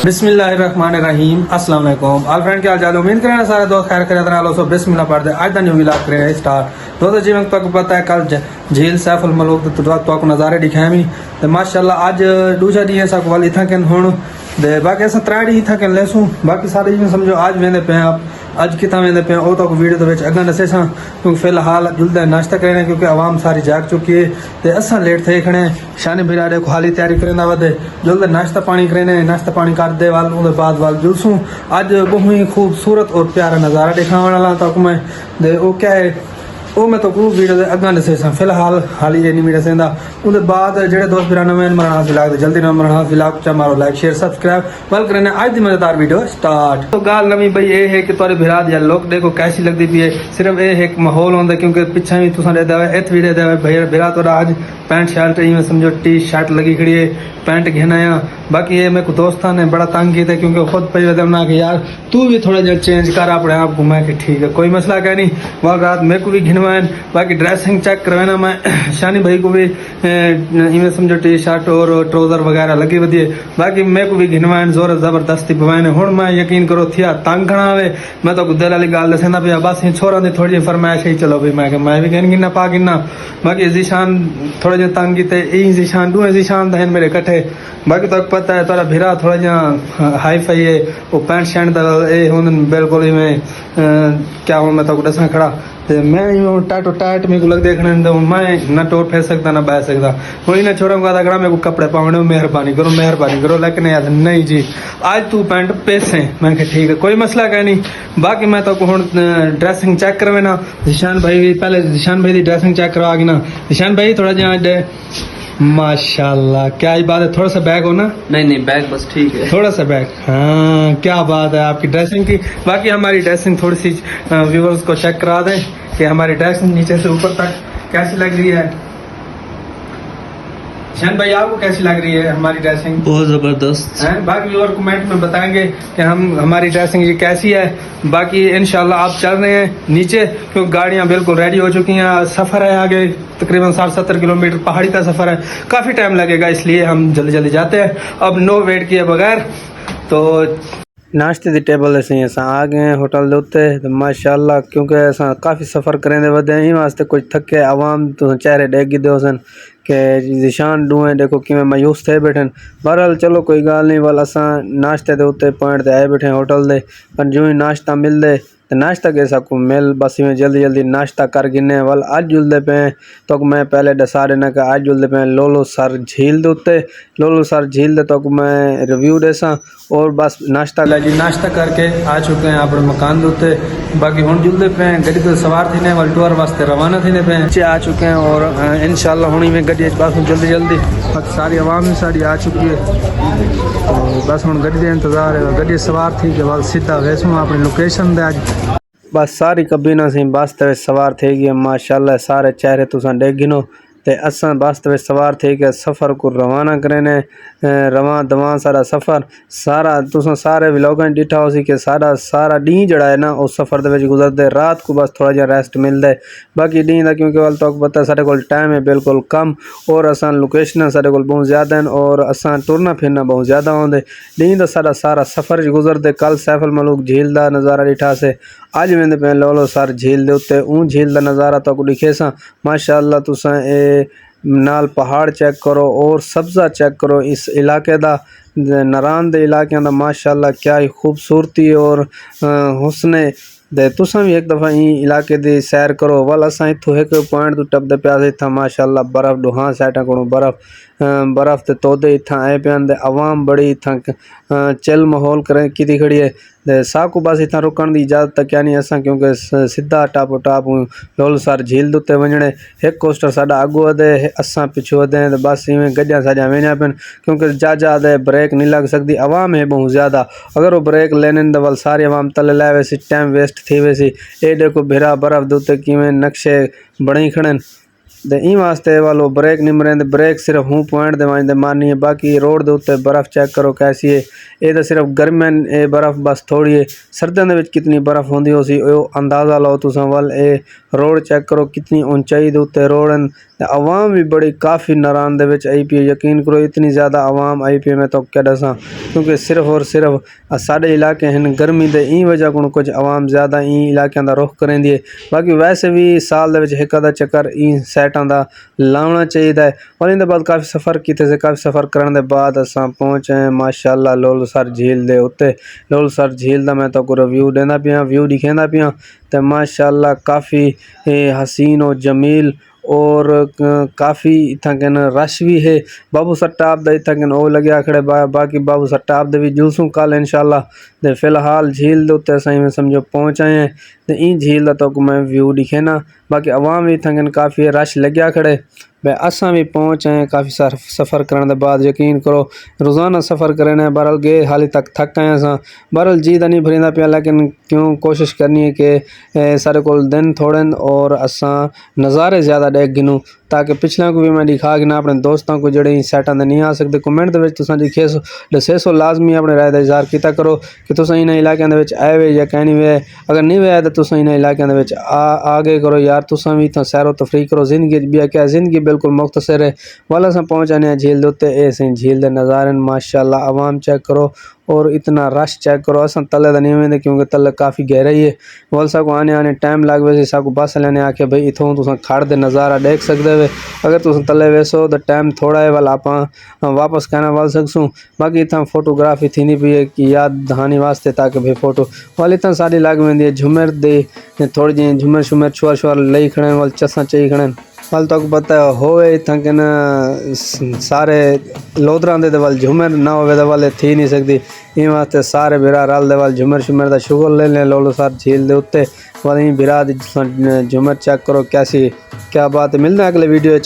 बिस्मिल्लाहिर्रहमानिर्रहीम अस्सलाम वालेकुम ऑल फ्रेंड, क्या हाल चाल? उम्मीद करें सारे दोस्त खैर खैरियत नाल हो। सो बिस्मिल्लाह पढ़ते आज दा न्यू व्लॉग करें स्टार्ट। दोस्तों जिवें तक पता है कल झील सैफुल मलूक तो नज़ारे दिखाए मी तो माशाल्लाह आज दूसरा डी साक वाल इथा के हुण दे बाकी अस त्रै डी इथा के लेसूं बाकी सारे जिवें समझो आज वेंदे पे आप आज कितना वेंदे पे ओ तक वीडियो दे विच अगा दसे सा क्योंकि फिलहाल जुलदा नाश्ता करने क्योंकि आवाम सारी जाग चुकी है ते असा लेट थे खड़े शानी बिराड़े को हाली तैयारी करना वदे जुलदा नाश्ता पानी करने नाश्ता पानी कर दे वाल उदे बाद वाल जुलसूं आज बहुत ही खूबसूरत और प्यारा नज़ारा दिखाने वाला तक मैं दे ओ क्या है ਉਹ मैं तो खूब वीडियो दे अगा दसे सा फिलहाल हाली नहीं मेरा सेंदा उनके बाद जेडे दोस्त बिरा नवे मरना व्लॉग दे जल्दी ना मरना व्लॉग चा मारो लाइक शेयर सब्सक्राइब वेल करने आज दी मजेदार वीडियो स्टार्ट। तो गाल नवी भाई ये है कि तोरे बिरा या लोग देखो कैसी लगती पी है सिर्फ ये एक माहौल होंदा क्योंकि पिछा भी तुसा दे देवे एथ वीडियो देवे भैया बिरा तो आज पैंट शर्ट में समझो टी शर्ट लगी खड़ी है पैंट घेना है बाकी ये मेरे को दोस्ता ने बड़ा तंग किया क्योंकि खुद पे ना कि यार तू भी थोड़ा जरा चेंज कर अपने आप घुमा के ठीक है कोई मसला क्या नहीं वह रात मेरे को भी घिनवाएं बाकी ड्रेसिंग चेक करवाना मैं शानी भाई को भी इवें समझो टी शर्ट और ट्राउजर वगैरह लगी वधिए बाकी मेरे को भी घिनवाएं जोर जबरदस्ती पवाने हुण मैं यकीन करो थिया तंग खड़ा आवे मैं तो दिल वाली गल दसना पिया बस छोरा दी थोड़ी फरमाइश ही चलो भाई मैं भी कहन गिना पा गिना बाकी जीशान थोड़ा जो तंग कीते जीशान दो जीशान दहन मेरे कट्ठे बाकी तो पता है तोरा भिरा थोड़ा जहा हाई फाई है वो पैंट शर्ट ये होंदे बिल्कुल इवें क्या हूँ मैं तो दसा खड़ा ते मैं टाटो टाट मेरे को लग देखने मैं ना टोर फेर सकता ना बह सकता हूँ इन्हें छोरा को कड़ा मेरे को कपड़े पाने मेहरबानी करो लेकिन यार नहीं जी आज तू पैंट पैसे मैं ठीक है कोई मसला क्या नहीं बाकी मैं तो हूँ ड्रेसिंग चेक करवे ना जिशान भाई पहले जिशान भाई की ड्रेसिंग चेक करवा गई ना जिशान भाई थोड़ा जहाँ माशाल्लाह क्या ही बात है थोड़ा सा बैग हो ना नहीं बैग बस ठीक है थोड़ा सा बैग हाँ क्या बात है आपकी ड्रेसिंग की बाकी हमारी ड्रेसिंग थोड़ी सी व्यूअर्स को चेक करा दें कि हमारी ड्रेसिंग नीचे से ऊपर तक कैसी लग रही है। शान भाई आपको कैसी लग रही है हमारी ड्रेसिंग? बहुत जबरदस्त है बाकी व्यूअर कमेंट में बताएंगे कि हमारी ड्रेसिंग ये कैसी है। बाकी इंशाल्लाह आप चल रहे हैं नीचे क्योंकि गाड़ियां बिल्कुल रेडी हो चुकी हैं सफ़र है आगे तकरीबन 60-70 किलोमीटर पहाड़ी का सफ़र है काफ़ी टाइम लगेगा इसलिए हम जल्दी जल्दी जाते हैं अब नो वेट किए बगैर। तो नाश्ते की टेबल असीं आ गए हैं होटल के उत्ते तो माशाल्लाह क्योंकि असां काफ़ी सफ़र करेंदे वधे इन वास्ते कुछ थके आवाम तो चेहरे डेगी दो सन के निशान डूए देखो कि मायूस थे बैठे बहरहाल चलो कोई गल नहीं वाल असां नाश्ते के उत्ते पॉइंट ते आए बैठे होटल दे पर जो ही नाश्ता मिलदे तो नाश्ता के सकूँ मिल बस में जल्दी जल्दी नाश्ता कर गिने वाल अज जुलते पे तो मैं पहले दसा देना कि अज जुलते पे लोलो सर झील के उत्ते लोलो सर झील दे तो मैं रिव्यू देसा और बस नाश्ता जी नाश्ता करके आ चुके हैं अपने मकान के उत्ते बाकी हुण जुलते पे गड्डी तो सवार थी वाल टूर वास्ते रवाना थी पे नीचे आ चुके हैं और इंशाल्लाह हुणी में गड्डी बस जल्दी जल्दी सारी आवाम भी सारी आ चुकी है तो बस हुण गड्डी इंतजार है गड्डी सवार थी के वाल सीधा वैसूँ अपनी लोकेशन दे अज बस सारी कबीना सी बस ते सवार थे गई माशाल्लाह सारे चेहरे तुसा देख गिनो ते असां बस ते सवार थे के सफ़र को रवाना करें रवा दवा सारा सफ़र सारा तुसा सारे व्लॉगां डिठा हो सी कि सारा डी जड़ा है ना उस सफ़र दे विच गुजरदे रात को बस थोड़ा जिहा रेस्ट मिलदा है बाकी डी दा क्योंकि वाल तक पता साडे कोल टाइम है बिल्कुल कम और असां लोकेशन साडे कोल बहुत ज़्यादा हैं और असां टुरना फिरना बहुत ज़्यादा होंदे डी दा सारा सफ़र गुजरदे कल सैफुल मलूक झील दा नज़ारा डिठा से अज वेंदे पे लोलो सर झील दे उत्ते ऊँ झील दा नज़ारा तो दिखे सा माशाल्लाह तुसा नाल पहाड़ चेक करो और सब्ज़ा चेक करो इस इलाके दा नारान दे इलाके दा माशाल्लाह क्या ही खूबसूरती और हुस्ने दे तुसा भी एक दफ़ा इलाके दी सैर करो वाल असां इत्थों एक पॉइंट तो टपदे प्यासे इत्थां माशाल्लाह बर्फ़ डुहां साइडा को बर्फ़ ते तोदे इत्थां आए पियान दे आवाम बड़ी इत्थां चिल माहौल करें की खड़ी है दे साकू बस इतना रुकण की इजाज़त तक क्या नहीं असां क्योंकि सीधा टापो टाप लोल सर झील दे उत्ते वञणे एक कोस्टर साडा अगू वधे असां पिछू वधे तो बस इवें गड्डियां साडियां वेंदियां पिन क्योंकि जा दे ब्रेक नहीं लग सकती आवाम है बहुत ज़्यादा अगर वो ब्रेक लेने तो वाल सारी आवाम तले लै वैसी टाइम वेस्ट थी वैसी ये देखो भिरा बर्फ़ दे उत्ते किवें नक्शे बणी खड़े ਤੇ ਇਹ ਵਾਸਤੇ वालो ब्रेक नहीं मरेंदे ब्रेक सिर्फ हूँ पॉइंट दे वांदे मारनी है बाकी रोड दे उत्ते बर्फ़ चेक करो कैसी है ये तो सिर्फ गर्मियां ये बर्फ़ बस थोड़ी है सर्दियों दे विच कितनी बर्फ़ होंदी होसी ओ अंदाज़ा लाओ तुसां वल ये रोड चेक करो कितनी ऊंचाई दे उत्ते रोड हैं आवाम भी बड़ी काफ़ी नारान दे विच आई पी है यकीन करो इतनी ज़्यादा आवाम आई पी है मैं तो क्या दसां क्योंकि सिर्फ और सिर्फ साढ़े इलाके हैं गर्मी दे ई वजह को कुछ आवाम ज़्यादा ई इलाकों का रुख करेंदी है बाकी वैसे भी साल दे विच एक आधा चक्कर ई सैटां दा लाना चाहिए और इनके बाद काफ़ी सफ़र किए से काफ़ी सफ़र करने के बाद असां पहुँचे माशाअल्लाह लोलसर झील दे उत्ते लोलसर झील दा मैं तो को रिव्यू देना पिया व्यू दिखांदा पिया तो माशाअल्लाह काफ़ी हसीन और जमील और काफ़ी इतना कहना रश भी है बाबू सट्टाप दा इतना कहना ओ लगे खड़े बाकी बाबू सट्टाप दे भी जुलसूं कल इंशाल्लाह ते फिलहाल झील दे उत्ते असां में समझो पहुँच आए हैं तो ई झील दा तो मैं व्यू दिखे ना बाकी आवाम भी इतना कहना काफ़ी रश लगे खड़े भाई असां भी पहुँच आए काफ़ी सफ़र करने के बाद यकीन करो रोज़ाना सफ़र करने बहरहाल गए हाली तक थक आए असां बहरहाल जी तो नहीं भरींदा पिया लेकिन क्यों कोशिश करनी है कि सारे को दिन थोड़े और असां नज़ारे ज़्यादा देख गिनूँ ताकि पिछले को भी मैं दिखा गिना अपने दोस्तों को जड़े सैटां दे नहीं आ सकते कमेंट दे तुसां दसे सो लाजमी अपने राय का इज़हार किया करो कि तुसां इन्हां इलाकों दे विच आए वे या कहीं नहीं वे अगर नहीं वे तो तुसां इन्हां इलाकों दे विच आ गए करो यार तुसां भी इतना सैरो तफरी करो जिंदगी भी क्या जिंदगी बिल्कुल मुख्तसर है वाला असां पहुँच आने झील दे उत्ते ए सी झील दे नज़ारे माशाअल्लाह आवाम चेक करो और इतना रश चेक करो असां तले तो नहीं वेंदे क्योंकि तले काफ़ी गहराई है वाल साकू आने आने टाइम लग वैसे साकू बस लेने आके भाई इथों तुसां खड़ दे नज़ारा देख सकते वे अगर तुसां तले वेसो तो टाइम थोड़ा है वाल आप वापस कहना वाल सकसूँ बाकी इतना फोटोग्राफी थी पी है कि याद दहानी वास्ते ताकि भाई फोटो वाल इतना सारी लग वेंदी है झूमर दे थोड़ी जी झूमर शुमर छुआर छुआर लई खड़े वाल चसा चई खड़े वाल तक पता होवे इतना कि न सारे लोधरां दे वाल झूमर ना होवे तो वाले थी नहीं सकती इन वास्ते सारे बिरा रल दे वाल झूमर शुमर का शुगर ले लें लोलसर झील दे उत्ते वाल बिरा झूमर चेक करो कैसी क्या बात है मिलना अगले वीडियो।